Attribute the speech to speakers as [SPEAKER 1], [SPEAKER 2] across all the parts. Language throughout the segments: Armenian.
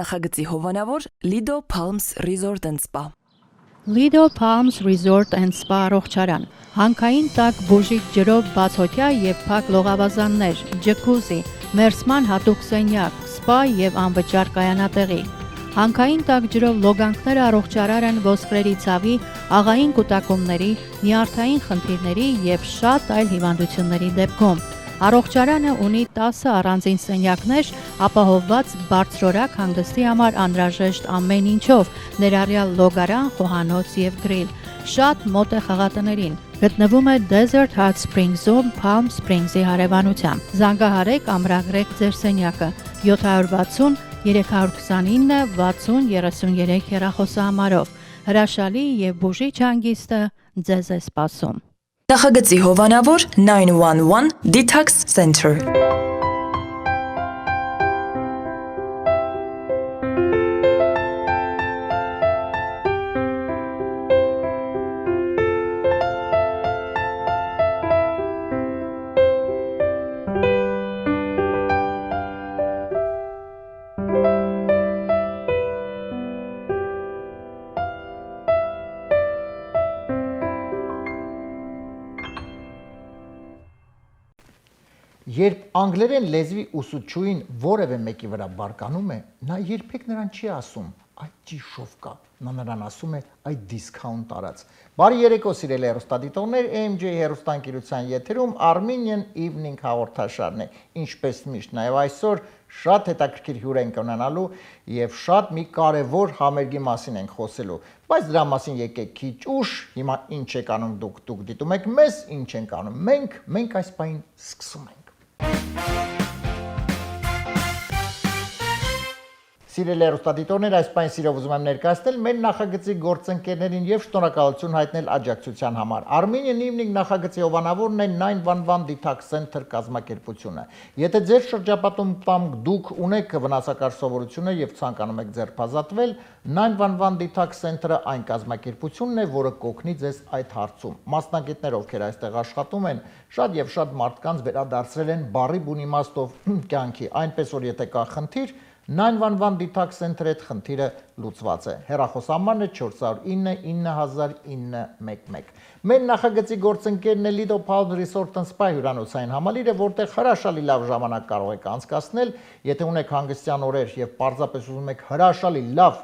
[SPEAKER 1] նախագծի հովանավոր Lido Palms Resort and Spa։
[SPEAKER 2] Lido Palms Resort and Spa առողջարան, հանքային տաք բուժիչ ջրով բացօթյա եւ փակ լողավազաններ, ջկուզի, մերսման հատուկ սենյակ, սպա եւ անվճար կայանատեղի։ Հանքային տաք ջրով լոգանքները առողջարար են ոսկրերի ցավի, աղային կուտակումների, նյարդային խնդիրների եւ շատ այլ հիվանդությունների դեպքում։ Առողջարանը ունի 10 առանձին սենյակներ, ապահովված բարձրորակ հանգստի համար անհրաժեշտ ամեն ինչով, ներառյալ լոգարան, խոհանոց եւ գրիլ։ Շատ մոտ է խաղատներին։ Գտնվում է Desert Hot Springs-ում Palm Springs-ի հարևանությամբ։ Զանգահարեք, ամրագրեք ձեր սենյակը 760 329 60 33 հեռախոսահամարով։ Հրաշալի եւ բուժիչ հանգիստը ձեզ է սպասում։
[SPEAKER 1] Նախագծի հովանավոր 911 Detox Center։
[SPEAKER 3] Երբ անգլերեն լեզվի ուսուցչուհին որևէ մեկի վրա բարկանում է, նա երբեք նրան չի ասում «Այդ ճիշով կա», նա նրան ասում է «Այդ դիսքաունտ արած»։ Բարի երեկո, սիրելի հեռուստադիտողներ, AMJ հեռուստաընկերության եթերում Armenian Evening հաղորդաշարն է, ինչպես միշտ, նաև այսօր շատ հետաքրքիր հյուր ենք ունենալու եւ շատ մի կարեւոր համերգի մասին ենք խոսելու, բայց դրա մասին եկեք քիչ ուշ, հիմա ինչ եք անում դուք դիտում եք մեզ, ինչ ենք անում մենք այս պահին սկսում ենք։ Սիրելի հեռուստադիտողներ, այս պահին սիրով ուզում եմ ներկայացնել մեր նախագծի գործընկերներին եւ շնորհակալություն հայտնել աջակցության համար։ Armenian Evening նախագծի հովանավորն է 911 Detox Center կազմակերպությունը։ Եթե ձեր շրջապատում կամ դուք ունեք վնասակար սովորությունը եւ ցանկանում եք ձերբազատվել, 911 Detox Center-ը այն կազմակերպությունն է, որը կօգնի ձեզ այդ հարցում։ Մասնագետներ, ովքեր այստեղ աշխատում են, շատ եւ շատ մարդկանց վերադարձրել են բարի բուն իմաստով կյանքի, այնպես որ եթե կա խնդիր, 911 Detox Center-ի հետ խնդիրը լուծված է։ Հեռախոսահամարն է 409 90911։ Մեր նախագծի գործընկերն է Lido Palms Resort and Spa հյուրանոցային համալիրը, որտեղ հրաշալի լավ ժամանակ կարող եք անցկացնել, եթե ունեք հանգստյան օրեր եւ պարզապես ուզում եք հրաշալի լավ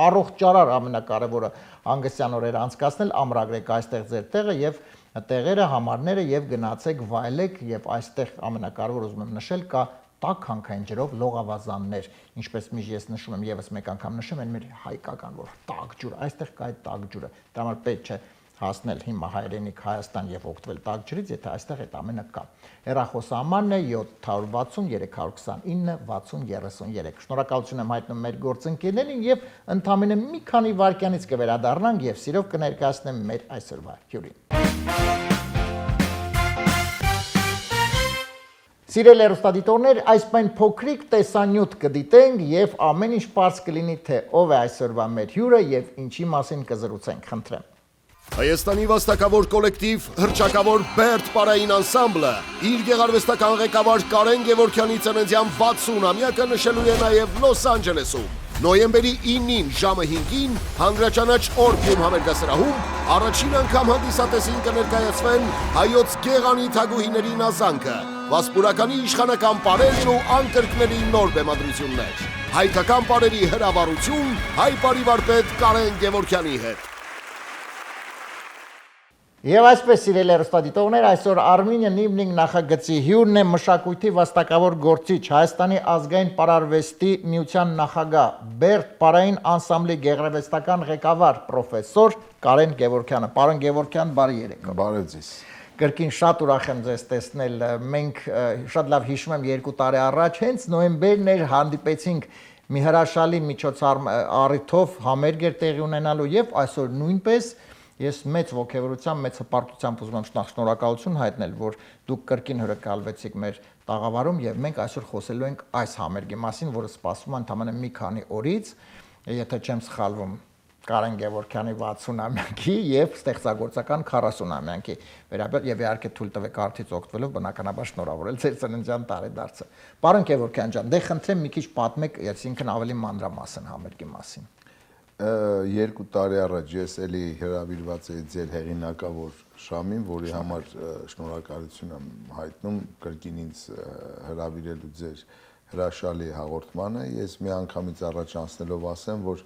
[SPEAKER 3] առողջարար ամենակարևորը հանգստյան օրեր անցկացնել, ամրագրեք այստեղ ձեր տեղը եւ տեղերը, համարները եւ գնացեք վայելեք եւ այստեղ ամենակարևորը ուզում եմ նշել կա տաք հանքային ջրով լողավազաններ, ինչպես միշտ ես նշում եմ եւս մեկ անգամ նշեմ, այն մեր հայկական որ տաք ջուր, այստեղ կա այդ տաք ջուրը, դա համար պետք չէ հասնել հիմա հայրենիք Հայաստան եւ օգտվել տաք ջրից, եթե այստեղ այդ ամենը կա։ Հեռախոսահամարն է 760 329 6033։ Շնորհակալություն եմ հայտնում մեր գործընկերներին եւ ընդամենը մի քանի վայրկյանից կվերադառնանք եւ սիրով կներկայացնեմ մեր այսօրվա հյուրին։ Սիրելի հեռուստադիտողներ, այս պայն փոքրիկ տեսանյութ կդիտենք եւ ամեն ինչ պարզ կլինի թե ով է այսօրվա մեր հյուրը եւ ինչի մասին կզրուցենք, խնդրեմ։
[SPEAKER 4] Հայաստանի վաստակավոր կոլեկտիվ հռչակավոր Բերդ Պարային անսամբլը իր գեղարվեստական ղեկավար Կարեն Գևորգյանի ծննդյան 60-ամյակը նշելու է նաեւ Լոս Անջելեսում։ Նոյեմբերի 9-ին ժամը 5-ին հանրաճանաչ Օրբիում համերգասրահում առաջին անգամ հանդիսատեսին կներկայացվեն հայոց գեղանի թագուհիների նազանքը, վասպուրականի իշխանական պարերն ու անկրկնելի նոր բեմադրություններ։ Հայկական պարերի հրավառություն հայ պարի-վարպետ Կարեն Գևորգյանի հետ։
[SPEAKER 3] Եվ այսպես սիրելի հեռուստադիտողներ, այսօր Armenian Evening նախագծի հյուրն է մշակույթի վաստակավոր գործիչ, Հայաստանի ազգային պարարվեստի միության նախագահ, Բերդ Պարային անսամբլի գեղարվեստական ղեկավար պրոֆեսոր Կարեն Գևորգյանը։ Պարոն Գևորգյան, բարի երեկո։
[SPEAKER 5] Բարև ձեզ։
[SPEAKER 3] Կրկին շատ ուրախ եմ ձեզ տեսնել։ Մենք շատ լավ հիշում եմ 2 տարի առաջ հենց նոյեմբերն էր հանդիպեցինք մի հրաշալի միջոցառումով համերգ էր տեղի ունենալու եւ այսօր նույնպես ես մեծ ողջավորությամբ, մեծ հպարտությամբ ուզում եմ շնորհակալություն հայտնել, որ դուք կրկին հյուրընկալվեցիք մեր տաղավարում եւ մենք այսօր խոսելու ենք այս համերգի մասին, որը սպասվում է ընդամենը մի քանի օրից, եթե չեմ սխալվում, Կարեն Գևորգյանի 60-ամյակի եւ ստեղծագործական 40-ամյակի վերաբերյալ եւ իհարկե թույլ տվեք արդից օգտվելով բնականաբար շնորհավորել ձեր ծննդյան տարեդարձը։ Պարոն Գևորգյան ջան, դե խնդրեմ մի քիչ պատմեք, այսինքն ավելի մանրամասն համերգի մասին։
[SPEAKER 5] 2 տարի առաջ ես էլի հրավիրված էի ձեր հեղինակավոր Շամին, որի համար շնորհակալություն եմ հայտնում կրկին ինձ հրավիրելու ձեր հրաշալի հաղորդմանը։ Ես մի անգամից առաջ անցնելով ասեմ, որ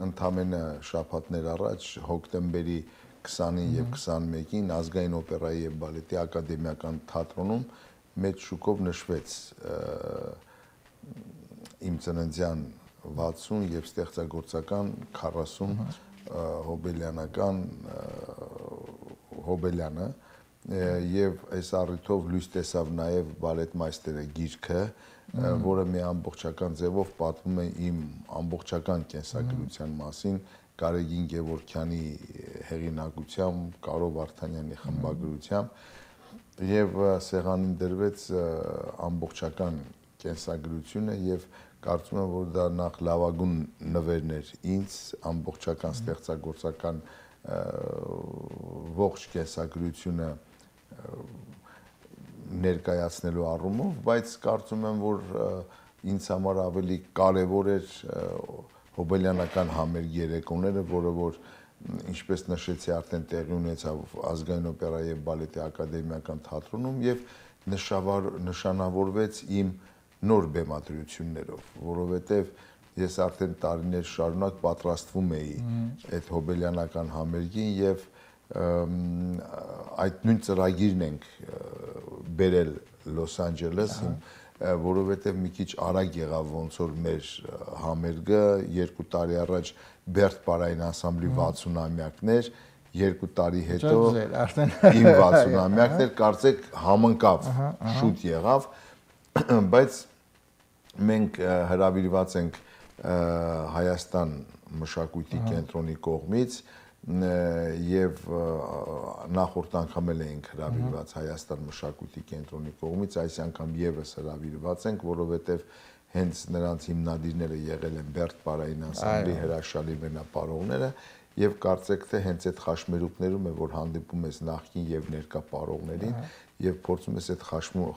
[SPEAKER 5] ընդամենը շաբաթներ առաջ հոկտեմբերի 20-ին եւ 21-ին Ազգային օպերայի եւ բալետի ակադեմիական թատրոնում մեծ շուկով նշվեց իմ ծննդյան 60 եւ ստեղծագործական 40 հոբելյանական հոբելյանը եւ այս առիթով լույս տեսավ նաեւ բալետմայստերը գիրքը, որը մի ամբողջական ձևով պատմում է իմ ամբողջական կենսագրության մասին, Կարեգին Գևորգյանի հեղինակությամբ, Կարո Վարդանյանի խմբագրությամբ եւ սեղանին դրվեց ամբողջական կենսագրությունը եւ կարծում եմ, որ դա նախ լավագույն նվերն էր ինձ ամբողջական ստեղծագործական ողջ կենսագրությունը ներկայացնելու առումով, բայց կարծում եմ, որ ինձ համար ավելի կարևոր էր հոբելյանական համերգ երեկոները, որը որ ինչպես նշեցի արդեն տեղի ունեցավ Ազգային օպերայի եւ բալետի ակադեմիական թատրոնում եւ նշանավորվեց իմ նոր բեմադրություններով, որովհետև ես արդեն տարիներ շարունակ պատրաստվում էի այդ հոբելյանական համերգին եւ այդ նույն ծրագիրն ենք բերել Լոս Անջելես, որովհետև մի քիչ արագ եղավ ոնց որ մեր համերգը 2 տարի առաջ Բերտ Պարային անսամբլի 60-ամյակներ, 2 տարի հետո իմ 60-ամյակներ, կարծեք համընկավ, շուտ եղավ, բայց մենք հրավիրված ենք Հայաստան մշակույթի կենտրոնի կողմից եւ նախորդ անգամ էլ էինք հրավիրված Հայաստան մշակույթի կենտրոնի կողմից, այս անգամ եւս հրավիրված ենք, որովհետեւ հենց նրանց հիմնադիրները եղել են Բերտ Պարային անսամբլի հրաշալի մենապարողները եւ կարծեք թե հենց այդ խաշմերուկներում է, որ հանդիպում ես նախկին եւ ներկա պարողներին եւ փորձում ես այդ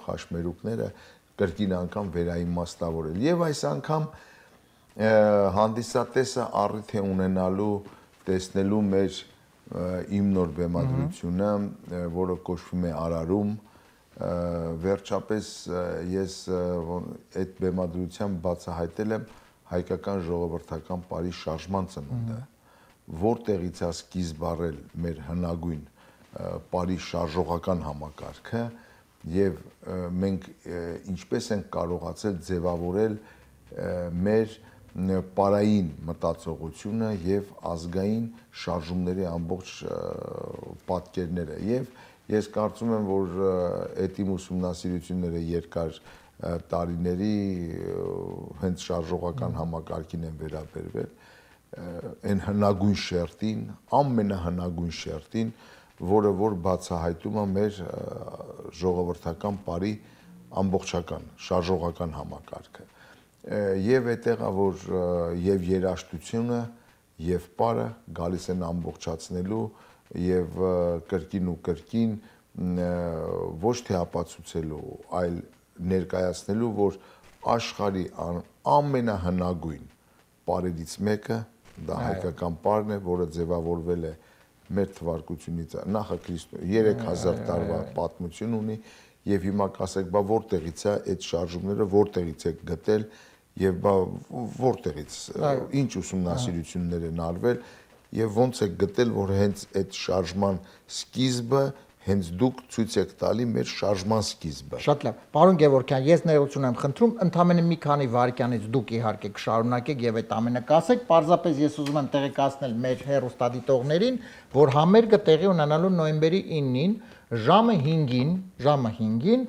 [SPEAKER 5] խաշմերուկները կրկին անգամ վերաիմաստավորել եւ այս անգամ հանդիսատեսը առիթ է ունենալու տեսնելու մեր իմ նոր բեմադրությունը, որը կոչվում է Արարում, վերջապես ես այդ բեմադրությամբ բացահայտել եմ հայկական ժողովրդական պարի շարժման ծնունդը, որտեղից է սկիզբ առել մեր հնագույն պարի շարժողական համակարգը եւ մենք ինչպես ենք կարողացել ձևավորել մեր պարային մտածողությունը եւ ազգային շարժումների ամբողջ պատկերները եւ ես կարծում եմ, որ այդ իմ ուսումնասիրությունները երկար տարիների հենց շարժողական համակարգին են վերաբերվել, այն հնագույն շերտին, ամենահնագույն շերտին, որը որ բացահայտում է մեր ժողովրդական պարի ամբողջական շարժողական համակարգը եւ այդտեղ որ եւ երաժշտությունը եւ պարը գալիս են ամբողջացնելու եւ կրկին ու կրկին ոչ թե ապացուցելու, այլ ներկայացնելու, որ աշխարհի ամենահնագույն պարերից մեկը դա հայկական պարն է, որը ձևավորվել է մեր թվարկությունից նախ Քրիստոս 3000 տարվա պատմություն ունի եւ հիմա կասեք, բա որտեղից է այդ շարժումները, որտեղից է գտել եւ բա որտեղից ինչ ուսումնասիրություններ են արվել եւ ոնց է գտել, որ հենց այդ շարժման սկիզբը հենց դուք ցույց եք տալի մեր շարժման սկիզբը։
[SPEAKER 3] Շատ լավ։ Պարոն Գևորգյան, ես ներողություն եմ խնդրում, ընդամենը մի քանի վայրկյանից դուք իհարկե կշարունակեք եւ այդ ամենը կասեք, պարզապես ես ուզում եմ տեղեկացնել մեր հեռուստադիտողներին, որ համերգը տեղի ունենալու նոյեմբերի 9-ին ժամը 5-ին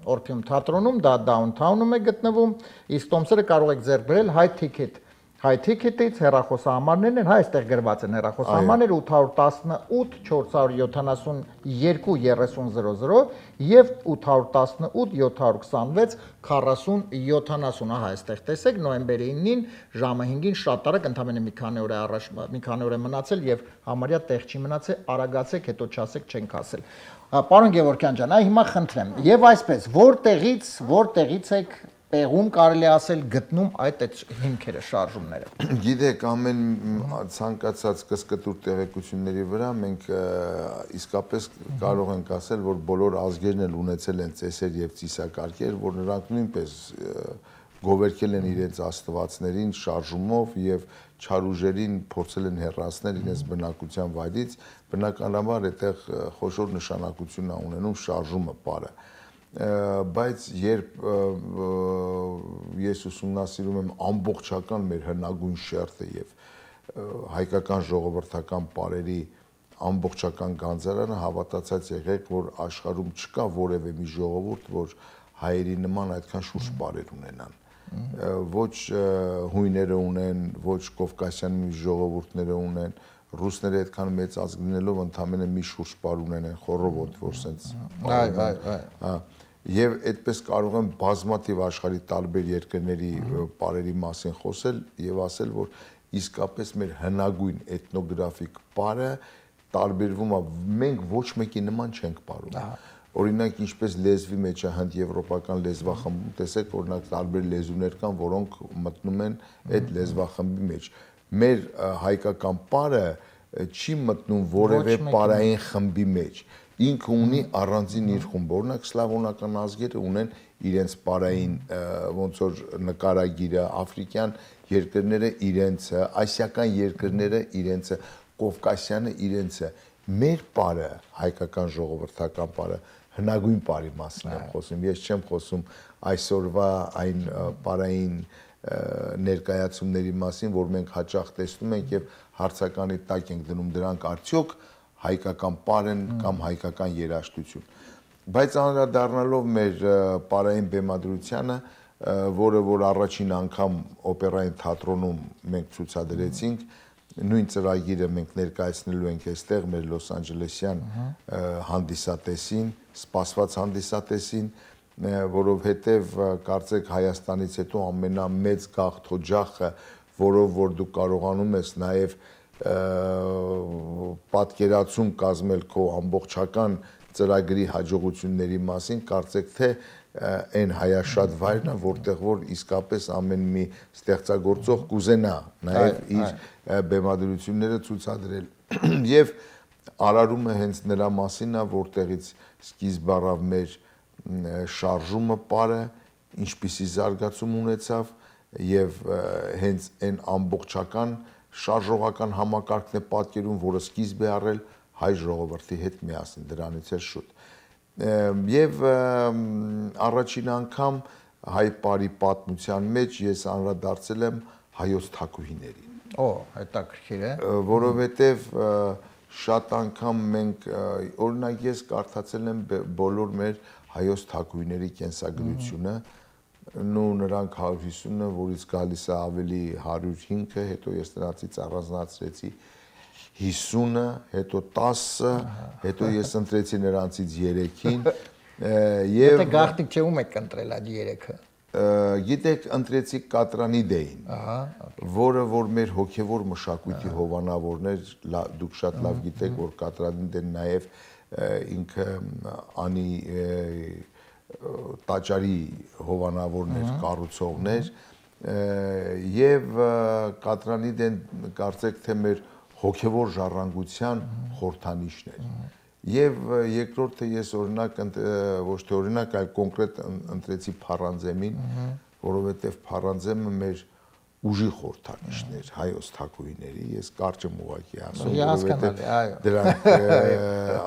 [SPEAKER 3] Օրփյում թատրոնում, դա դաունթաունում է գտնվում, իսկ տոմսերը կարող եք ձեռք բերել High Ticket Հայ թիքետից հեռախոսահամարներն են, հա այստեղ գրված են հեռախոսահամարները 818 472 3000 եւ 818 726 4070, ահա այստեղ տեսեք նոյեմբերի 9-ին ժամը 5-ին շատ արագ, ընդամենը մի քանի օր է մնացել եւ համարյա տեղ չի մնացել, արագացեք, հետո չասեք չենք ասել։ Պարոն Գևորգյան ջան, այ հիմա խնդրեմ, եւ այսպես, որտեղից եք Պեղում կարելի ասել գտնում այդ հիմքերը, շարժումները։
[SPEAKER 5] Գիտեք, ամեն ցանկացած կսկտուր տեղեկությունների վրա մենք իսկապես կարող ենք ասել, որ բոլոր ազգերն էլ ունեցել են ծեսեր եւ ծիսակարգեր, որ նրանք նույնպես գովերքել են իրենց աստվածներին շարժումով եւ չարուժերին փորձել են հեռացնել իրենց բնակության վայրից, բնականաբար այդտեղ խոշոր նշանակություն է ունենում շարժումը բառը։ Բայց երբ ես ուսումնասիրում եմ ամբողջական մեր հնագույն շերտը եւ հայկական ժողովրդական պարերի ամբողջական գանձարանը, հավատացած եղեք, որ աշխարհում չկա որևէ մի ժողովուրդ, որ հայերի նման այդքան շուրջ պարեր ունենան։ Ոչ հույները ունեն, ոչ կովկասյան մի ժողովուրդները ունեն, ռուսները այդքան մեծ ազգ լինելով ընդամենը մի շուրջ պար ունեն, խոռովոտ, որ սենց Եվ այդպես կարող եմ բազմաթիվ աշխարհի տարբեր երկրների պարերի մասին խոսել եւ ասել, որ իսկապես մեր հնագույն էթնոգրաֆիկ պարը տարբերվում է, մենք ոչ մեկի նման չենք պարում։ Օրինակ, ինչպես լեզվի մեջ է հնդեվրոպական լեզվախմբում, տեսեք, օրինակ տարբեր լեզուներ կան, որոնք մտնում են այդ լեզվախմբի մեջ։ Մեր հայկական պարը չի մտնում որևէ պարային խմբի մեջ։ Ինքը ունի առանձին իր խումբ, օրինակ սլավոնական ազգերը ունեն իրենց պարային ոնց որ նկարագիրը, աֆրիկյան երկրները իրենցը, ասիական երկրները իրենցը, կովկասյանը իրենցը։ Մեր պարը, հայկական ժողովրդական պարը, հնագույն պարի մասին եմ խոսում, ես չեմ խոսում այսօրվա այն պարային ներկայացումների մասին, որ մենք հաճախ տեսնում ենք եւ հարցականի տակ ենք դնում դրանք արդյոք հայկական պարեն կամ հայկական երաժշտություն։ Բայց անդրադառնալով մեր պարային բեմադրությանը, որը որ առաջին անգամ օպերային թատրոնում մենք ցուցադրեցինք, նույն ծրագիրը մենք ներկայացնելու ենք այստեղ մեր Լոս Անջելեսյան հանդիսատեսին, սպասված հանդիսատեսին, որովհետև կարծեք Հայաստանից հետո ամենամեծ գաղթօջախը, որով որ դու կարողանում ես նաև պատկերացում կազմել քո ամբողջական ծրագրի հաջողությունների մասին, կարծեք թե այն հայաշատ վայրն է, որտեղ որ իսկապես ամեն մի ստեղծագործող կուզենա նաև իր բեմադրությունները ցուցադրել։ Եվ արարումը հենց նրա մասին է, որտեղից սկիզբ առավ մեր շարժումը պարը, ինչպիսի զարգացում ունեցավ եւ հենց այն ամբողջական շարժողական համակարգն է պատկերում, որը սկիզբ է առել հայ ժողովրդի հետ միասին, դրանից էլ շուտ։ Եվ առաջին անգամ հայ պարի պատմության մեջ ես անդրադարձել եմ հայոց թագուհիներին։
[SPEAKER 3] Հետաքրքիր է։
[SPEAKER 5] Որովհետև շատ անգամ մենք, օրինակ ես կարդացել եմ բոլոր մեր հայոց թագուհիների կենսագրությունը, նրանք 150-ը, որից գալիս է ավելի 105-ը, հետո ես նրանցից առանձնացրեցի 50-ը, հետո 10-ը, հետո ես ընտրեցի նրանցից 3-ին, եւ
[SPEAKER 3] Դե գաղտնիք չէ, ում եք ընտրել այդ 3-ը։
[SPEAKER 5] Գիտեք, ընտրեցի Կատրանիդեին, որը որ մեր հոգևոր մշակույթի հովանավորն էր, դուք շատ լավ գիտեք, որ Կատրանիդեն նաև ինքը անի տաճարի հովանավորներ, կառուցողներ, եւ Կատրանիդեն կարծեք թե մեր հոգևոր ժառանգության խորհրդանիշն էր։ Եվ երկրորդը ես օրինակ ոչ թե օրինակ, այլ կոնկրետ ընտրեցի Փարանձեմին, որովհետեւ Փարանձեմը մեր ուժի խորհրդանիշն էր հայոց թագուհիների, ես կարճ եմ ուղղակի ասում, որովհետեւ դրանք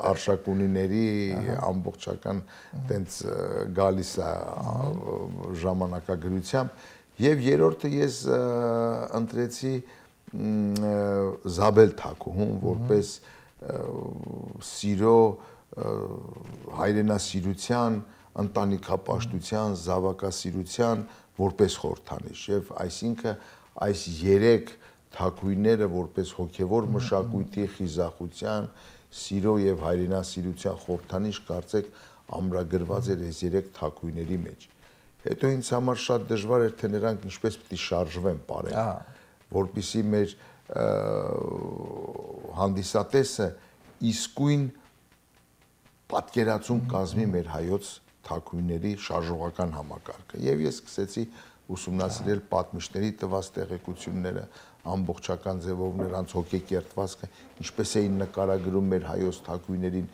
[SPEAKER 5] արշակունիների ամբողջական տենց գալիս է ժամանակագրությամբ, եւ երրորդը ես ընտրեցի Զաբել թագուհուն, որպես սիրո, հայրենասիրության, ընտանիքապաշտության, զավակասիրության որպես խորհրդանիշ, եւ այսինքն այս 3 թագուհիները որպես հոգևոր մշակույթի խիզախության, սիրո եւ հայրենասիրության խորհրդանիշ կարծեք ամրագրված էր այս 3 թագուհիների մեջ։ Հետո ինձ համար շատ դժվար էր թե նրանք ինչպես պիտի շարժվեն բարեն, որպեսզի մեր հանդիսատեսը իսկույն պատկերացում կազմի մեր հայոց թագուհիների շարժողական համակարգը։ Եվ ես սկսեցի ուսումնասիրել պատմիչների տված տեղեկությունները, ամբողջական ձևով նրանց հոգեկերտվածքը, ինչպես էին նկարագրում մեր հայոց թագուհիներին,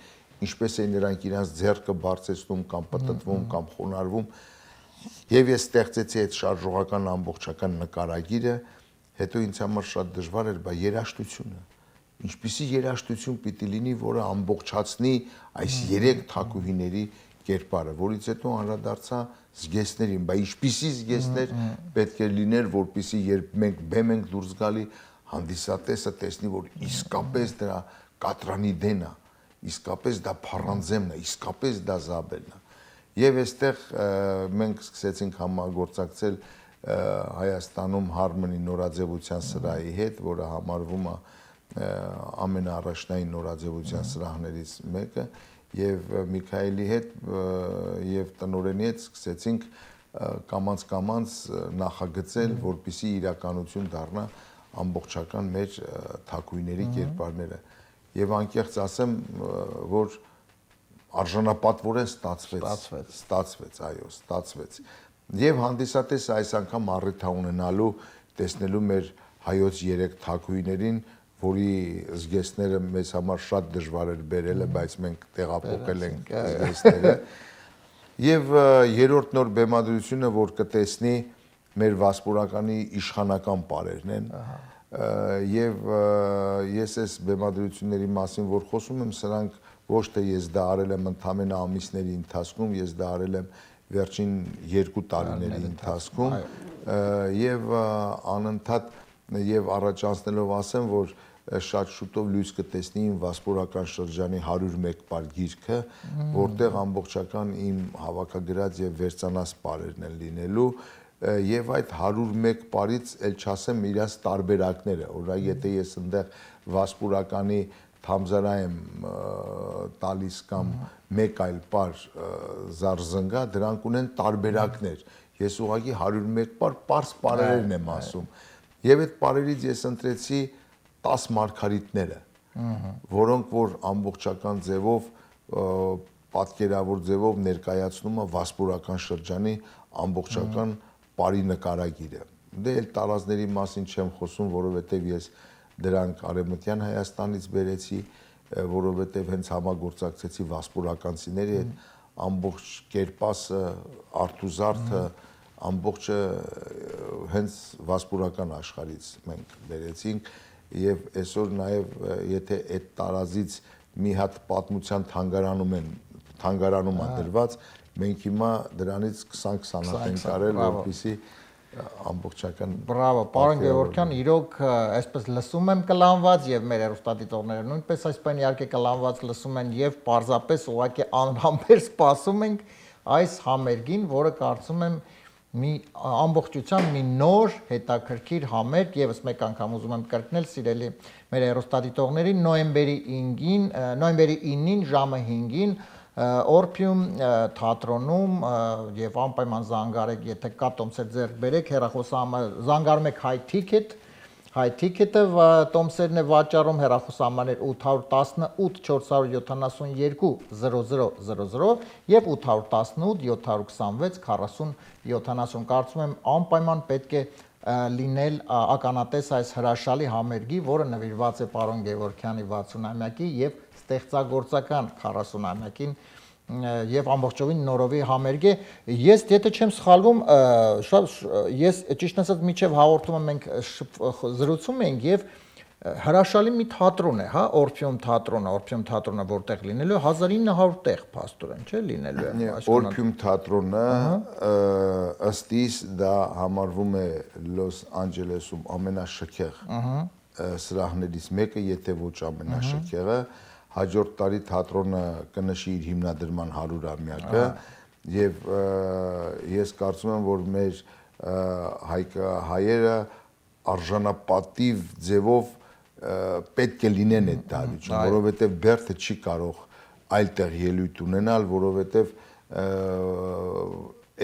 [SPEAKER 5] ինչպես էին նրանք իրենց ձեռքը բարձեցնում կամ պտտվում կամ խոնարհվում։ Եվ ես ստեղծեցի այդ շարժողական ամբողջական նկարագիրը, հետո ինձ համար շատ դժվար էր բա երաժշտությունը։ Ինչպիսի երաժշտություն պիտի լինի, որը ամբողջացնի այս 3 թագուհիների կերպարը, որից հետո անդրադարձա զգեստներին, բա ինչպիսի զգեստներ պետք է լիներ, որպեսզի երբ մենք բեմ ենք դուրս գալի, հանդիսատեսը տեսնի, որ իսկապես դրա կատրանի դեն է, իսկապես դա փառանձեմն է, իսկապես դա զաբելն է։ Եվ այստեղ մենք սկսեցինք համագործակցել Հայաստանում Հարմոնի նորաձևության սրահի հետ, որը համարվում է ամենաառաջնային նորաձևության սրահներից մեկը, եւ Միքայելի հետ եւ տնօրենի հետ սկսեցինք կամաց նախագծել, որպեսզի իրականություն դառնա ամբողջական մեր թագուհիների կերպարները։ Եվ անկեղծ ասեմ, որ արժանապատվորեն ստացվեց, այո, ստացվեց։ Եվ հանդիսատեսը այս անգամ առիթ է ունենալու տեսնելու մեր հայոց 3 թագուհիներին, որի զգեստները մեզ համար շատ դժվար էր բերելը, բայց մենք տեղափոխել ենք զգեստները։ Եվ երրորդ նոր բեմադրությունը, որ կտեսնի մեր վասպուրականի իշխանական պարերն են, եւ ես այս բեմադրությունների մասին որ խոսում եմ, սրանք ոչ թե ես դա արել եմ ընդամենը ամիսների ընթացքում, ես դա արել եմ վերջին 2 տարիների ընթացքում, եւ անընդհատ եւ առաջանցնելով ասեմ, որ շատ շուտով լույս կտեսնի իմ վասպուրական շրջանի 101 պար գիրքը, որտեղ ամբողջական իմ հավաքագրած եւ վերցանած պարերն են լինելու, եւ այդ 101 պարից էլ չասեմ իրաց տարբերակները, օրինակ եթե ես այնտեղ վասպուրականի թամզարա եմ տալիս կամ մեկ այլ պար զարզնգա, դրանք ունեն տարբերակներ։ Ես ուղղակի 101 պարս պարերն եմ ասում։ Եվ այդ պարերից ես ընտրեցի 10 մարգարիտները, որոնք որ ամբողջական ձևով պատկերավոր ձևով ներկայացնում է վասպուրական շրջանի ամբողջական պարի նկարագիրը։ Դե էլ տարազների մասին չեմ խոսում, որովհետև ես դրանք Արևմտյան Հայաստանից բերեցի, որովհետև հենց համագործակցեցի վասպուրականցիների հետ, ամբողջ կերպասը, արտուզարդը, ամբողջը հենց վասպուրական աշխարհից մենք բերեցինք եւ այսօր նաեւ եթե այդ տարազից մի հատ պատմության թանգարանում է դրված, մենք հիմա դրանից 20-25 տարել, որպեսզի ամբողջական
[SPEAKER 3] Բրավո, պարոն Գևորգյան, իրոք այսպես լսում եմ կլանված եւ մեր հեռուստադիտողները նույնպես այսպես իհարկե կլանված լսում են եւ պարզապես ուղղակի անհամբեր սպասում ենք այս համերգին, որը կարծում եմ մի ամբողջությամբ մի նոր հետաքրքիր համերգ, եւս մեկ անգամ ուզում եմ կրկնել սիրելի մեր հեռուստադիտողներին, նոյեմբերի 9-ին ժամը 5-ին Օրփիում թատրոնում եւ անպայման զանգարեք, եթե կա տոմսեր ձեռք բերեք, հեռախոսահամար զանգարում եք High Ticket-ը տոմսերն է վաճառում, հեռախոսահամարներ 818 472 0000 եւ 818 726 40 70, կարծում եմ անպայման պետք է լինել ականատես այս հրաշալի համերգի, որը նվիրված է պարոն Գևորգյանի 60-ամյակի եւ ստեղծագործական 40-ամյակին եւ ամբողջովին նորովի համերգ է։ Ես եթե չեմ սխալվում, ես ճիշտ ասած միջև հաղորդումը մենք զրուցում ենք եւ հրաշալի մի թատրոն է, հա, Օրփիում թատրոնը որտեղ լինելու 1900 տեղ փաստորեն, չէ, լինելու է։
[SPEAKER 5] Օրփիում թատրոնը ըստ իս դա համարվում է Լոս Անջելեսում ամենաշքեղ սրահներից մեկը, եթե ոչ ամենաշքեղը։ Հաջորդ տարի թատրոնը կնշի իր հիմնադրման 100-ամյակը եւ ես կարծում եմ, որ մեր հայերը արժանապատիվ ձևով պետք է լինեն այդ դահլիճում, որովհետև Բերդը չի կարող այլտեղ ելույթ ունենալ, որովհետև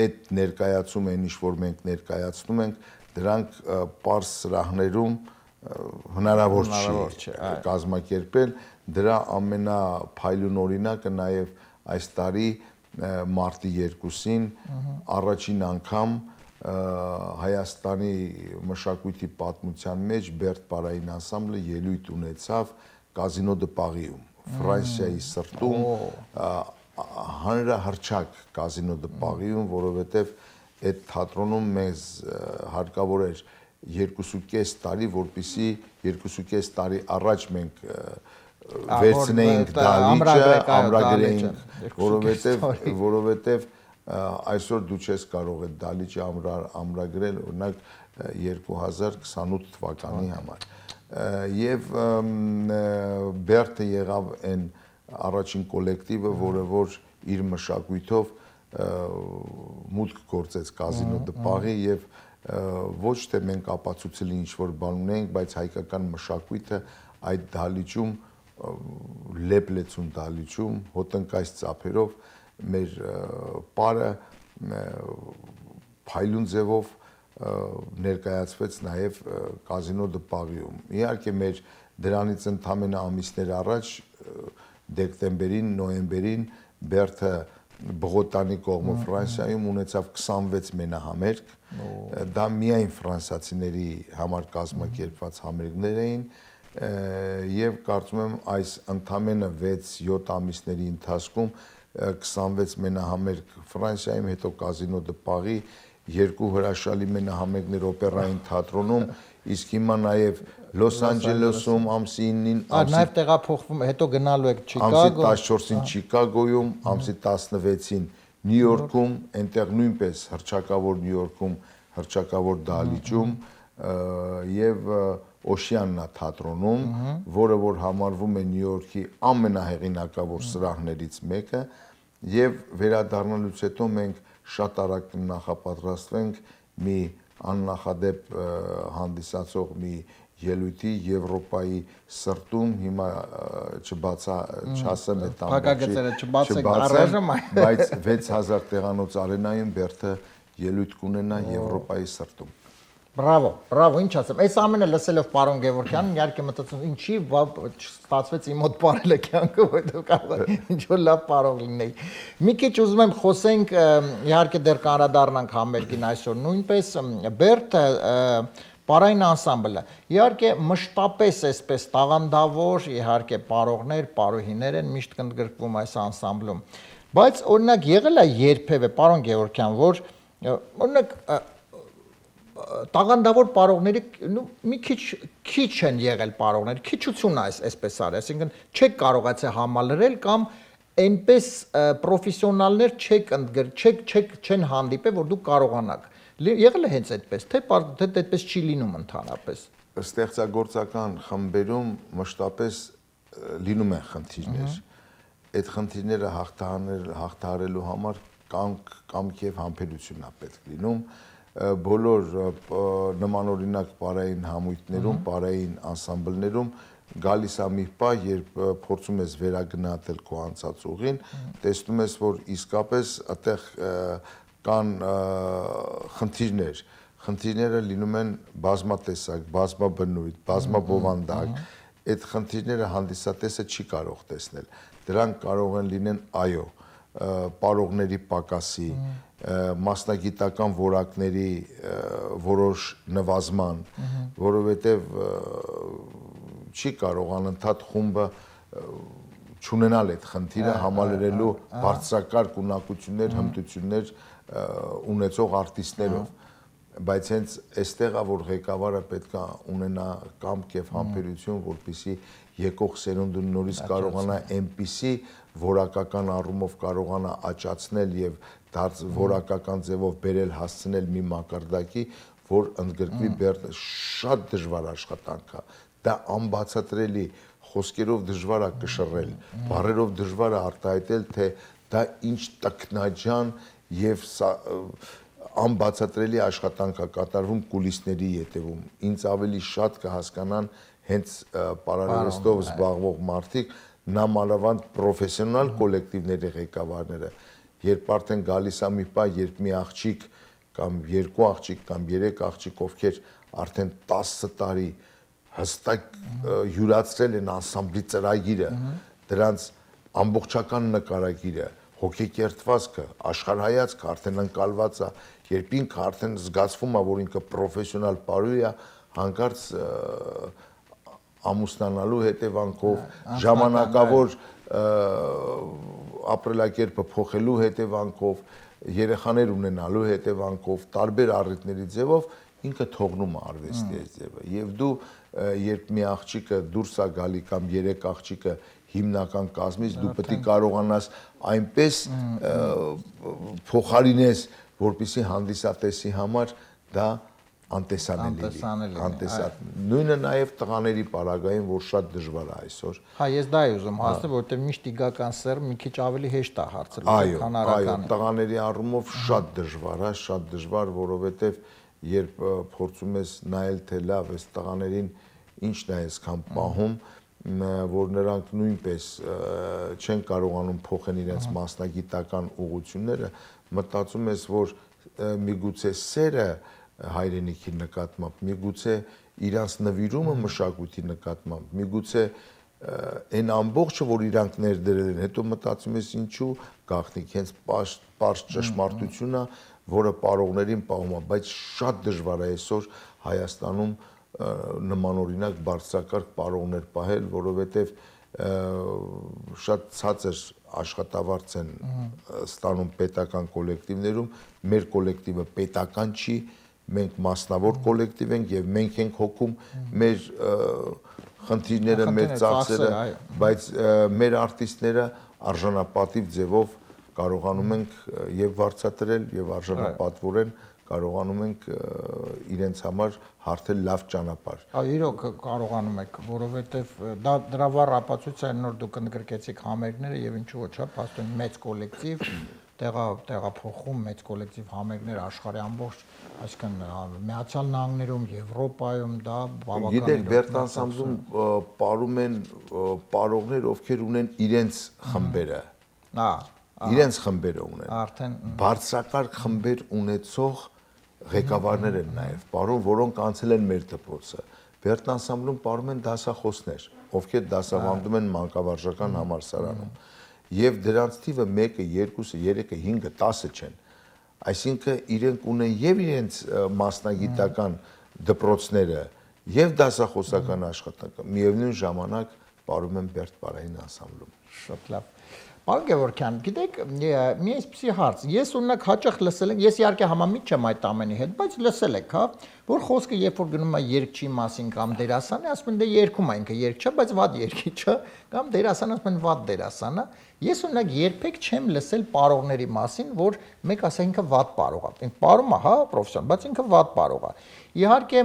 [SPEAKER 5] այդ ներկայացումը, ինչ որ մենք ներկայացնում ենք, դրանք պարզ սրահներում հնարավոր չի կազմակերպել, դրա ամենափայլուն օրինակը նաև այս տարի մարտի 2-ին առաջին անգամ Հայաստանի մշակույթի պատմության մեջ Բերդ պարային անսամբլը ելույթ ունեցավ Կազինո դե Պարիում, Ֆրանսիայի սրտում, հանրահռչակ Կազինո դե Պարիում, որովհետև այդ թատրոնում մեզ հարկավոր էր 2.5 տարի, որպեսզի 2.5 տարի առաջ մենք վերցնեինք դահլիճը, ամրագրեինք, որովհետև այսօր դու չես կարող այդ դահլիճը ամրագրել, օրինակ 2028 թվականի համար։ Եվ Բերդը եղավ այն առաջին կոլեկտիվը, որը որ իր մշակույթով մուտք գործեց Կազինո դե Պարի եւ ոչ թե մենք ապացուցել ինչ-որ բան ունենք, բայց հայկական մշակույթը այդ դահլիճում լեփլեցուն դահլիճում հոտնկայս ծափերով մեր պարը փայլուն ձևով ներկայացվեց նաև Կազինո դե Պարիում։ Իհարկե մեր դրանից ընդամենը ամիսներ առաջ դեկտեմբերին, նոյեմբերին Բերդը Բողոտանի կողմը Ֆրանսիայում ունեցավ 26 մենահամերգ, դա միայն ֆրանսիացիների համար կազմակերպված համերգներ էին եւ կարծում եմ այս ընդամենը 6-7 ամիսների ընթացքում 26 մենահամերգ Ֆրանսիայում, հետո Կազինո դե Պարի, 2 հրաշալի մենահամերգներ օպերային թատրոնում, իսկ հիմա նաև Լոս Անջելեսում ամսի 9-ին,
[SPEAKER 3] նաև տեղափոխվում, հետո գնալու եք Չիկագո,
[SPEAKER 5] ամսի 14-ին Չիկագոյում, ամսի 16-ին Նյու Յորքում, այնտեղ նույնպես հռչակավոր Նյու Յորքում, հռչակավոր դահլիճում եւ Օշիաննա թատրոնում, որը որ համարվում է Նյու Յորքի ամենահեղինակավոր սրահներից մեկը, եւ վերադառնալուց հետո մենք շատ արագ նախապատրաստվենք մի աննախադեպ հանդիսացող մի ելույթի Եվրոպայի սրտում, հիմա չասեմ այդ
[SPEAKER 3] ամբողջը, չբացեք առայժմ,
[SPEAKER 5] բայց 6000 տեղանոց արենայում Բերդը ելույթ կունենա Եվրոպայի սրտում։
[SPEAKER 3] Բրավո, բրավո, ինչ ասեմ, այս ամենը լսելով պարոն Գևորգյանն իհարկե մտածում ինչի ստացվեց իմ մոտ ապրել կյանքը, որտեղ կարող է ինչ-որ լավ պարող լինեի։ Մի քիչ ուզում եմ խոսենք, իհարկե դեռ կանդրադառնանք համերգին այսօր նույնպես, Բերդը պարային անսամբլը, իհարկե մշտապես այսպես տաղանդավոր, իհարկե պարողներ, պարոհիներ են միշտ ընդգրկվում այս անսամբլում, բայց օրինակ եղել է երբևէ պարոն Գևորգյան, որ օրինակ տաղանդավոր պարողների մի քիչ են եղել պարողներ, քիչություն այսպես արի, այսինքն չեք կարողացել համալրել կամ այնպես պրոֆեսիոնալներ չեն հանդիպել, որ դուք կարողանաք։ Եղել է հենց այդպես, թե այդպես չի լինում ընդհանրապես։
[SPEAKER 5] Ստեղծագործական խմբերում մշտապես լինում են խնդիրներ։ Այդ խնդիրները հաղթահարելու համար կամք եւ համբերություն է պետք լինում։ Բոլոր նմանօրինակ պարային համույթներում, պարային անսամբլներում գալիս է մի պահ, երբ փորձում ես վերագնահատել քո անցած ուղին, տեսնում ես, որ իսկապես այդտեղ կան խնդիրներ։ Խնդիրները լինում են բազմատեսակ, բազմաբնույթ, բազմաբովանդակ։ Այդ խնդիրները հանդիսատեսը չի կարող տեսնել։ Դրանք կարող են լինեն այո, պարողների պակասի, մասնագիտական որակների որոշ նվազման, որովհետև չի կարող անընդհատ խումբը չունենալ այդ խնդիրը համալրելու բարձրակարգ ունակություններ, հմտություններ ունեցող արտիստներով, բայց հենց այստեղ է, որ ղեկավարը պետք է ունենա կամք եւ համբերություն, որպեսզի եկող սերունդը նորից կարողանա այնպիսի որակական առումով կարողանա աճացնել եւ որակական ձևով բերել հասցնել մի մակարդակի, որ ընդգրկվի Բերդը, շատ դժվար աշխատանք է։ Դա անբացատրելի, խոսքերով դժվար է կշռել, բառերով դժվար է արտահայտել, թե դա ինչ տքնաջան եւ անբացատրելի աշխատանք է կատարվում կուլիսների ետևում։ Ինձ ավելի շատ կհասկանան հենց պարարվեստով զբաղվող մարդիկ, նամանավանդ պրոֆեսիոնալ կոլեկտիվների ղեկավարները, երբ արդեն գալիս է մի պահ, երբ մի աղջիկ կամ երկու աղջիկ կամ երեք աղջիկ, ովքեր արդեն 10 տարի հստակ յուրացրել են անսամբլի ծրագիրը, դրանց ամբողջական նկարագիրը, հոգեկերտվածքը, աշխարհայացքը արդեն ընկալված է, երբ ինքը արդեն զգացվում է, որ ինքը պրոֆեսիոնալ պարույր է, հանկարծ ամուսնանալու հետևանքով, ժամանակավոր ապրելակերպը փոխելու հետևանքով, երեխաներ ունենալու հետևանքով, տարբեր առիթների ձևով ինքը թողնում է արվեստի այս ձևը։ Եվ դու երբ մի աղջիկը դուրս է գալի կամ երեք աղջիկը հիմնական կազմից, դու պետք է կարողանաս այնպես փոխարինես, որպեսզի հանդիսատեսի համար դա անտեսանելի լինի։ Նույնը նաև տղաների պարագային, որ շատ դժվար է այսօր։
[SPEAKER 3] Հա, ես դա եմ ուզում հասնել, որովհետև միշտ իգական սեռը մի քիչ ավելի հեշտ է հարցը
[SPEAKER 5] քան արական։ Տղաների առումով շատ դժվար է, շատ դժվար, որովհետև երբ փորձում ես նայել, թե լավ, այս տղաներին ինչն է այսքան պահում, որ նրանք նույնպես չեն կարողանում փոխեն իրենց մասնագիտական ուղղությունները, մտածում ես, որ միգուցե սերը հայրենիքի նկատմամբ, միգուցե իրանց նվիրումը մշակույթի նկատմամբ, միգուցե այն ամբողջը, որ իրանք ներդրել են, հետո մտածում ես ինչու գաղտնիք, հենց պարզ ճշմարտությունն է, որը պարողներին պահում է, բայց շատ դժվար է այսօր Հայաստանում նմանօրինակ բարձրակարգ պարողներ պահել, որովհետև շատ ցածր աշխատավարձ են ստանում պետական կոլեկտիվներում, մեր կոլեկտիվը պետական չի, մենք մասնավոր կոլեկտիվ ենք եւ մենք ենք հոգում մեր խնդիրները, մեր ծախսերը, բայց մեր արտիստները արժանապատիվ ձևով կարողանում ենք եւ վարձատրել եւ արժանապատվորեն կարողանում ենք իրենց համար հարթել լավ ճանապարհ։
[SPEAKER 3] Իրոք կարողանում եք, որովհետեւ դա դրա վառ ապացույցն նոր դուք ընդգրկեցիք համերգները եւ ինչու ոչ, հա, փաստորեն մեծ կոլեկտիվ տեղափոխում մեծ կոլեկտիվ համերգներ աշխարհի ամբողջ, այսինքն Միացյալ Նահանգներում, Եվրոպայում դա բավական։
[SPEAKER 5] Գիտեք, Բերտ անսամբլում ապարում են պարողներ, ովքեր ունեն իրենց խմբերը։ Իրենց խմբերը ունեն։
[SPEAKER 3] Արդեն
[SPEAKER 5] բարձրակարգ խմբեր ունեցող ղեկավարներ են նաև պարում, որոնք անցել են մեր դպրոցը։ Բերտ անսամբլում պարում են դասախոսներ, ովքեր դասավանդում են մանկավարժական համալսարանում։ Եվ դրանց թիվը 1, 2, 3, 5, 10 չեն։ Այսինքն իրենք ունեն եւ իրենց մասնագիտական դպրոցները եւ դասախոսական աշխատանքը, միևնույն ժամանակ պարում են Բերտ Պարային անսամբլում։
[SPEAKER 3] Շատ լավ։ Պարոն Գևորգյան, գիտեք, մի այսպիսի հարց, ես օրինակ հաճախ լսել եմ, ես իհարկե համամիտ չեմ այդ ամենի հետ, բայց լսել եք, հա, որ խոսքը երբ որ գնում է երգչի մասին կամ դերասանի, ասում են դե երգում է ինքը երգ չէ, բայց վատ երգիչ է, կամ դերասանը ասում են վատ դերասան է։ Ես օրինակ երբեք չեմ լսել պարողների մասին, որ մեկ ասա ինքը վատ պարող է։ Պարում է, հա, պրոֆեսիոնալ, բայց ինքը վատ պարող է։ Իհարկե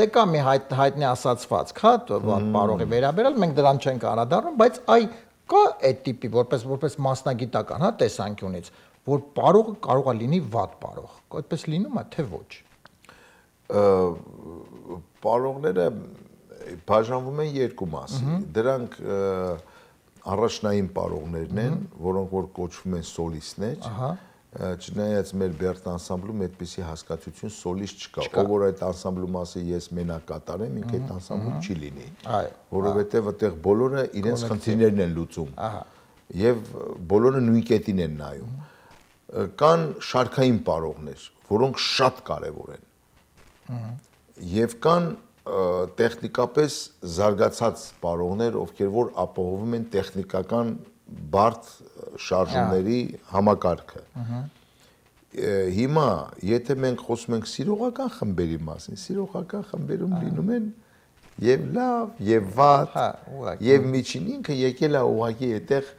[SPEAKER 3] դե կա մի հայտնի ասացվածք, հա, վատ պարողի վերաբերյալ, մենք դրան չենք անդրադառնում, բայց այ կա այդ տիպի որպես մասնագիտական, հա, տեսանկյունից, որ պարողը կարող է լինի վատ պարող։ Այդպես լինում է, թե ոչ։
[SPEAKER 5] Պարողները բաժանվում են երկու մասի։ Դրանք առաջնային պարողներն են, որոնք որ կոչվում են սոլիստներ։ Չնայած մեր Բերտ անսամբլում այդպիսի հասկացություն սոլիստ չկա, ով որ այդ անսամբլում ասի ես մենակ կատարեմ, ինքը այդ անսամբլում չի լինի, որովհետև այդտեղ բոլորը իրենց խնդիրներն են լուծում եւ բոլորը նույն կետին են նայում։ Կան շարքային պարողներ, որոնք շատ կարեւոր են։ Եվ կան տեխնիկապես զարգացած պարողներ, ովքեր որ ապահովում են տեխնիկական բարդ շարժումների համակարգը։ Հիմա, եթե մենք խոսում ենք սիրողական խմբերի մասին, սիրողական խմբերում լինում են եւ լավ, եւ վատ, եւ միջին ինքը եկել է ուղղակի այդտեղ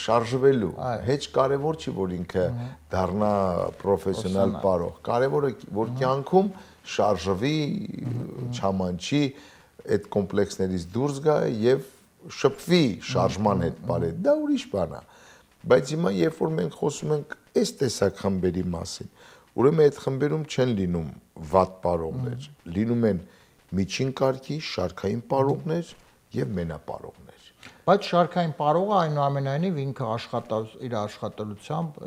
[SPEAKER 5] շարժվելու։ Հեչ կարևոր չի, որ ինքը դառնա պրոֆեսիոնալ պարող։ Կարևորը որ կյանքում շարժվի, չամանչի, այդ կոմպլեքսներից դուրս գա եւ շփվի շարժման հետ բարի, դա ուրիշ բան է։ Բայց հիմա երբ որ մենք խոսում ենք այս տեսակ խմբերի մասին, ուրեմն այդ խմբերում չեն լինում վատ պարողներ, լինում են միջին կարգի, շարքային պարողներ եւ մենապարողներ։
[SPEAKER 3] Բայց շարքային պարողը այնուամենայնիվ ինքը իր աշխատելությամբ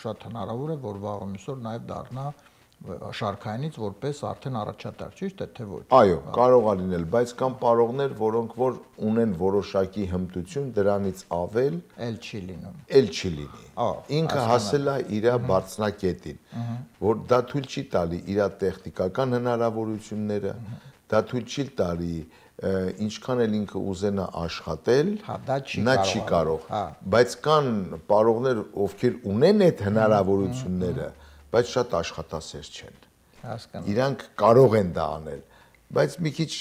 [SPEAKER 3] շատ հնարավոր է, որ վաղ միսօր նաեւ դառնա շարքայինից որպես արդեն առաջատար, ճիշտ է թե ոչ։
[SPEAKER 5] Այո, կարող է լինել, բայց կան պարողներ, որոնք որ ունեն որոշակի հմտություն, դրանից ավել
[SPEAKER 3] Էլ չի լինում։
[SPEAKER 5] էլ չի լինի։ Ինքը հասել է իր բարձրակետին, որ դա թույլ չի տալի իր տեխնիկական հնարավորությունները, դա թույլ չի տալի ինչքան էլ ինքը ուզենա աշխատել, նա չի կարող։ Բայց կան պարողներ, ովքեր ունեն այդ հնարավորությունները, բայց շատ աշխատասեր չեն։
[SPEAKER 3] Հասկանում։
[SPEAKER 5] Իրանք կարող են դա անել, բայց մի քիչ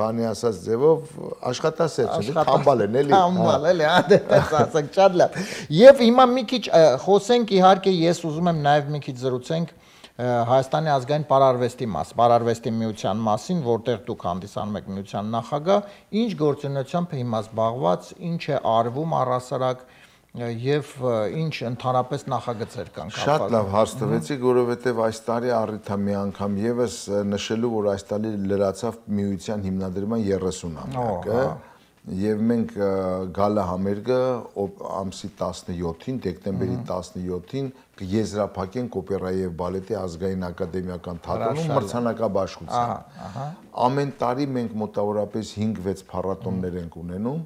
[SPEAKER 5] բանի ասած ձևով աշխատասեր չեն, թամբալ են, էլի։
[SPEAKER 3] Թամբալ, էլի, այդպես ասենք, շատ լավ։ Եվ հիմա մի քիչ խոսենք, իհարկե ես ուզում եմ նաև մի քիչ զրուցենք Հայաստանի ազգային պարարվեստի պարարվեստի միության մասին, որտեղ դուք հանդիսանում եք միության նախագահ, ինչ գործունեությամբ է հիմա զբաղված, ինչ է արվում առհասարակ եւ ինչ ընդհանրապես նախագծեր կան կապված։
[SPEAKER 5] Շատ լավ հարց տվեցիք, որովհետեւ այս տարի առիթ է մի անգամ եւս նշելու, որ այս տարի լրացավ միության հիմնադրման 30-ամյակը եւ մենք գալա համերգը ամսի 17-ին, դեկտեմբերի 17-ին կեզրափակենք օպերայի եւ բալետի ազգային ակադեմիական թատրոնում մրցանակաբաշխությամբ։ Ամեն տարի մենք մոտավորապես 5-6 փառատոներ ենք ունենում,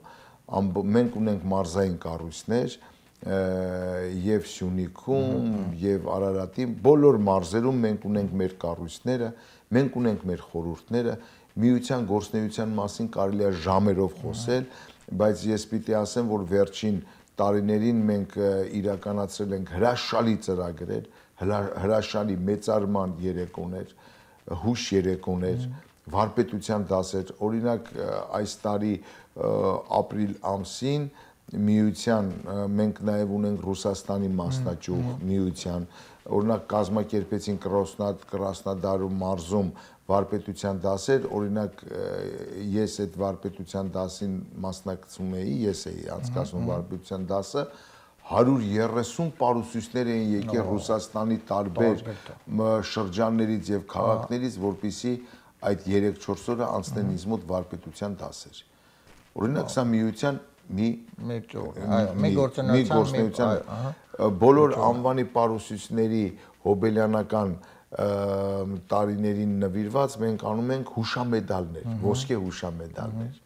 [SPEAKER 5] մենք ունենք մարզային կառույցներ եւ Սյունիքում եւ Արարատի բոլոր մարզերում մենք ունենք մեր կառույցները, մենք ունենք մեր խորհուրդները, միության գործնեության մասին կարելի է ժամերով խոսել, բայց ես պիտի ասեմ, որ վերջին տարիներին մենք իրականացրել ենք հրաշալի ծրագրեր, հրաշալի մեծարման երեկոներ, հուշ երեկոներ, վարպետության դասեր, օրինակ այս տարի ապրիլ ամսին միության մենք նաև ունենք Ռուսաստանի մասնաճյուղ միության, օրինակ կազմակերպեցին Կրասնոդարում մարզում վարպետության դասեր, օրինակ ես այդ վարպետության դասին մասնակցում էի, ես էի անցկացնում վարպետության դասը, 130 պարուսույցներ էին եկել Ռուսաստանի տարբեր շրջաններից եւ քաղաքներից, որպեսզի այդ 3-4 օրը անցնեն ինձ մոտ վարպետության դասեր։ Օրինակ սա միության մի գործունեության բոլոր անվանի պարուսույցների հոբելյանական տարիներին նվիրված մենք անում ենք հուշամեդալներ, ոսկե հուշամեդալներ։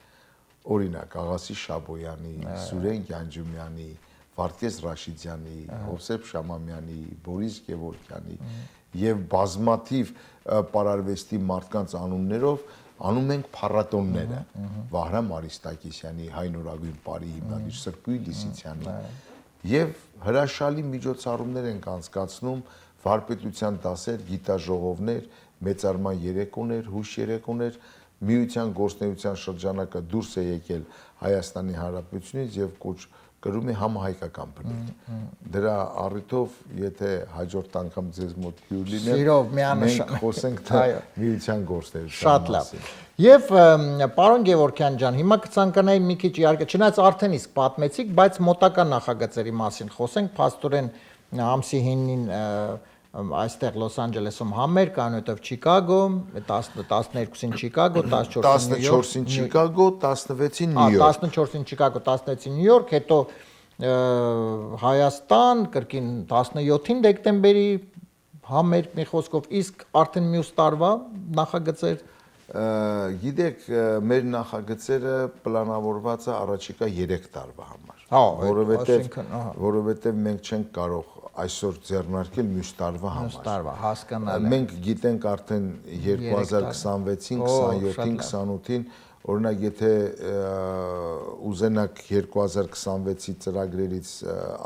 [SPEAKER 5] Օրինակ Աղասի Շաբոյանի, Սուրեն Գյանջումյանի, Վարդգես Ռաշիդյանի, Հովսեփ Շամամյանի, Բորիս Գևորգյանի եւ բազմաթիվ պարարվեստի մարդկանց անուններով անում ենք փառատոնները Վահրամ Արիստակիսյանի, Հայ նորագույն պարի հիմնադիր Սրբույն Լիսիցյանի եւ հրաշալի միջոցառումներ ենք անցկացնում վարպետության դասեր, գիտաժողովներ, մեծարման երեկոներ, հուշ երեկոներ, միության գործնեության շրջանակը դուրս է եկել Հայաստանի Հանրապետությունից եւ կոչ կրում է համահայկական բնույթ։ Դրա առիթով, եթե հաջորդ անգամ ձեզ մոտ հյուր լիներ, մենք խոսենք թե միության գործնեության
[SPEAKER 3] Շատ լավ։ Եվ պարոն Գևորգյան ջան, հիմա կցանկանայի մի քիչ իհարկե, չնայած արդեն իսկ պատմեցիք, բայց մոտակա նախագծերի մասին խոսենք, փաստորեն ամսի 9-ին այստեղ Լոս Անջելեսում համերգ, այնուհետև Չիկագո, 12-ին Չիկագո,
[SPEAKER 5] 14-ին Չիկագո, 16-ին Նյու Յորք։
[SPEAKER 3] 14-ին Չիկագո, 16-ին Նյու Յորք, հետո Հայաստան, կրկին 17-ին դեկտեմբերի համերգ մի խոսքով, իսկ արդեն մյուս տարվա նախագծեր
[SPEAKER 5] Գիտեք, մեր նախագծերը պլանավորված է առաջիկա 3 տարվա համար, որովհետև մենք չենք կարող այսօր ձեռնարկել մյուս տարվա համար։ Մենք գիտենք արդեն 2026-ին, 27-ին, 28-ին, օրինակ եթե ուզենակ 2026-ի ծրագրերից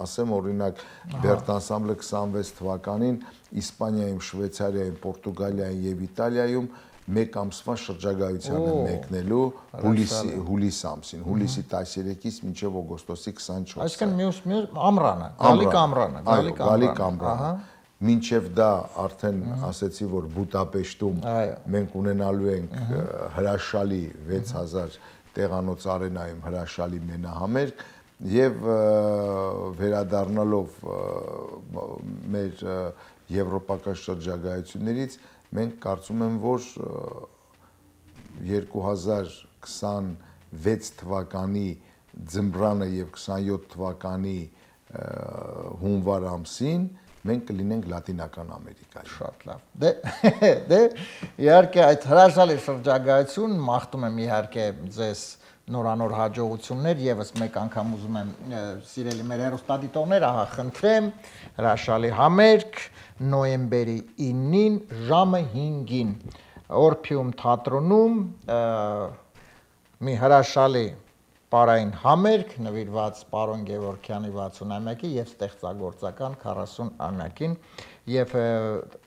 [SPEAKER 5] ասեմ, օրինակ Բերտ անսամբլը 26 թվականին Իսպանիայում, Շվեյցարիայում, Պորտուգալիայում եւ Իտալիայում մեկ ամսվա շրջագայության է մեկնելու հուլիս ամսին, հուլիսի 13-ից մինչև օգոստոսի 24-ը։
[SPEAKER 3] Այսինքն մյուս ամռանը, գալիք ամռանը։
[SPEAKER 5] Մինչև դա արդեն ասեցի, որ Բուդապեշտում մենք ունենալու ենք հրաշալի 6000 տեղանոց արենայում հրաշալի մենահամերգ, եւ վերադառնալով մեր եվրոպական շրջագայություններից մենք կարծում եմ, որ 2026 թվականի ձմռանը եւ 27 թվականի հունվար ամսին մենք կլինենք Լատինական Ամերիկայում։
[SPEAKER 3] Շատ լավ։ Դե իհարկե այդ հրաշալի շրջագայություն մաղթում եմ իհարկե ձեզ նորանոր հաջողություններ, եւս մեկ անգամ ուզում եմ սիրելի մեր հեռուստադիտողներ, ահա խնդրեմ, հրաշալի համերգ նոյեմբերի 9-ին ժամը 5-ին Օրփիում թատրոնում մի հրաշալի պարային համերգ նվիրված պարոն Գևորգյանի 60-ամյակի եւ ստեղծագործական 40-ամյակին եւ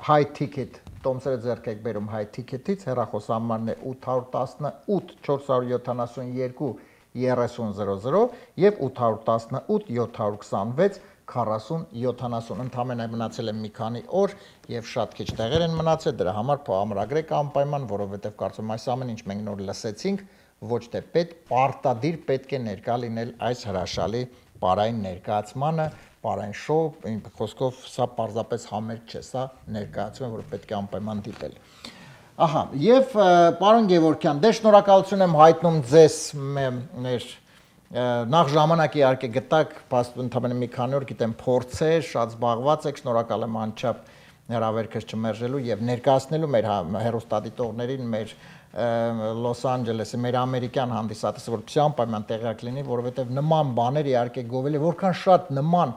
[SPEAKER 3] high ticket տոմսերը ձեռք եք բերում high ticket-ից հեռախոսահամարն է 818 472 3000 եւ 818 726 4070 ընդհանրապես մնացել է մի քանի օր եւ շատ քիչ տեղեր են մնացել դրա համար ամրագրեք անպայման որովհետեւ կարծում այս ամեն ինչ մենք նոր լսեցինք ոչ թե պարտադիր պետք է ներկա լինել այս հրաշալի պարային ներկայացմանը պարային շոու իմ խոսքով սա պարզապես համերգ չէ սա ներկայացում է որ պետք է անպայման դիտել ահա եւ պարոն Գևորգյան դե շնորհակալություն եմ հայտնում ձեզ մեր նախ ժամանակ իհարկե գտակ ընդհանրապես մի քանի օր գիտեմ փորձեր շատ զբաղված եք շնորհակալ եմ անչափ հրավերքս չմերժելու եւ ներկայացնելու մեր հեռուստադիտողներին մեր Լոս Անջելեսի մեր ամերիկյան հանդիսատեսը որպեսզի անպայման տեղյակ լինի, որովհետև նման բաներ իհարկե գովելի, որքան շատ նման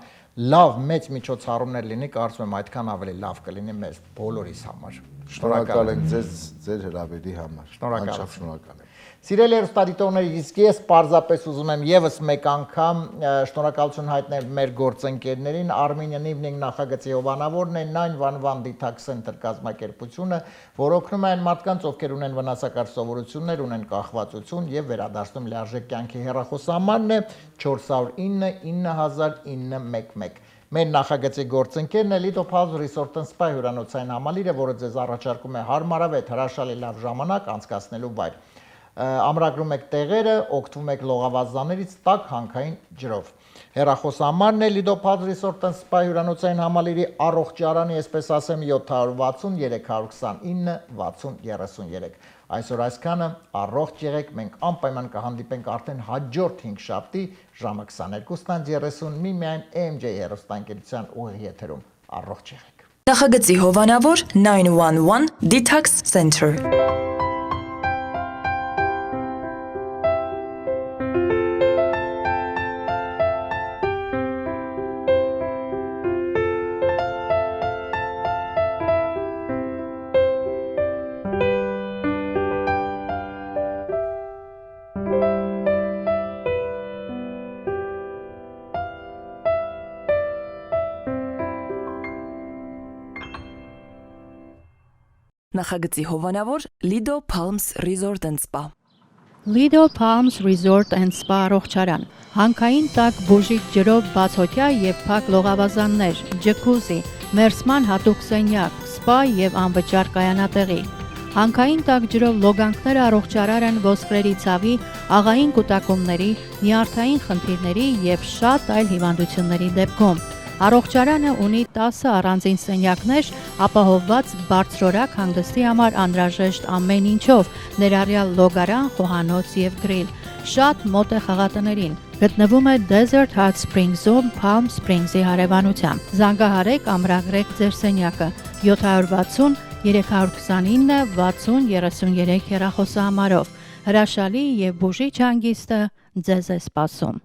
[SPEAKER 3] լավ մեծ միջոցառումներ լինի, կարծում եմ այդքան ավելի լավ կլինի մեր բոլորիս համար։
[SPEAKER 5] Շնորհակալ ենք ձեզ ձեր հրավերի համար։
[SPEAKER 3] Շնորհակալ եմ։ Սիրելի հեռուստադիտողներ, իսկ ես պարզապես ուզում եմ եւս մեկ անգամ շնորհակալություն հայտնել մեր գործընկերներին Armenian Evening նախագծի հովանավորն է 911 Detox Center կազմակերպությունը, որ օգնում է այն մարդկանց, ովքեր ունեն վնասակար սովորություններ, ունեն կախվածություն եւ վերադարձնում լիարժեք կյանքի հեռախոսահամարն է 409 9911 Մեր նախագծի գործընկերն է Lido Palms Resort and Spa հյուրանոցային համալիրը, որը ձեզ առաջարկում է հարմարավետ հրաշալի լավ ժամանակ անցկացնելու վայր։ Ամրագրում եք տեղերը, օգտվում եք լողավազաններից տաք հանքային ջրով։ Հեռախոսահամարն է Lido Palms Resort and Spa հյուրանոցային համալիրի առողջարանի, այսպես ասեմ, 760 329 6033։ Այսօր այսքանը, առողջ եղեք, մենք անպայման կհանդիպենք արդեն հաջորդ 5 շաբթի ժամը 22:30 միմիայն AMJ հեռուստաընկերության ուղիղ եթերում։ Առողջ եղեք։
[SPEAKER 1] Նախագծի հովանավոր 911 Detox Center Նախագծի հովանավոր Lido Palms Resort and Spa
[SPEAKER 2] Lido Palms Resort and Spa առողջարան հանքային տաք բուժիչ ջրով բացօթյա եւ փակ լողավազաններ, ջկուզի, մերսման հատուկ սենյակ, սպա եւ անվճար կայանատեղի։ Հանքային տաք ջրով լոգանքները առողջարար են ոսկրերի ցավի, աղային կուտակումների, նյարդային խնդիրների եւ շատ այլ հիվանդությունների դեպքում։ Առողջարանը ունի 10 առանձին սենյակներ, ապահովված բարձրորակ հանգստի համար անհրաժեշտ ամեն ինչով, ներառյալ լոգարան, խոհանոց եւ գրիլ։ Շատ մոտ է խաղատներին։ Գտնվում է Desert Hot Springs-ում Palm Springs-ի հարևանությամբ։ Զանգահարեք, ամրագրեք ձեր սենյակը 760 329 6033 հեռախոսահամարով։ Հրաշալի եւ բուժիչ հանգիստը ձեզ է սպասում։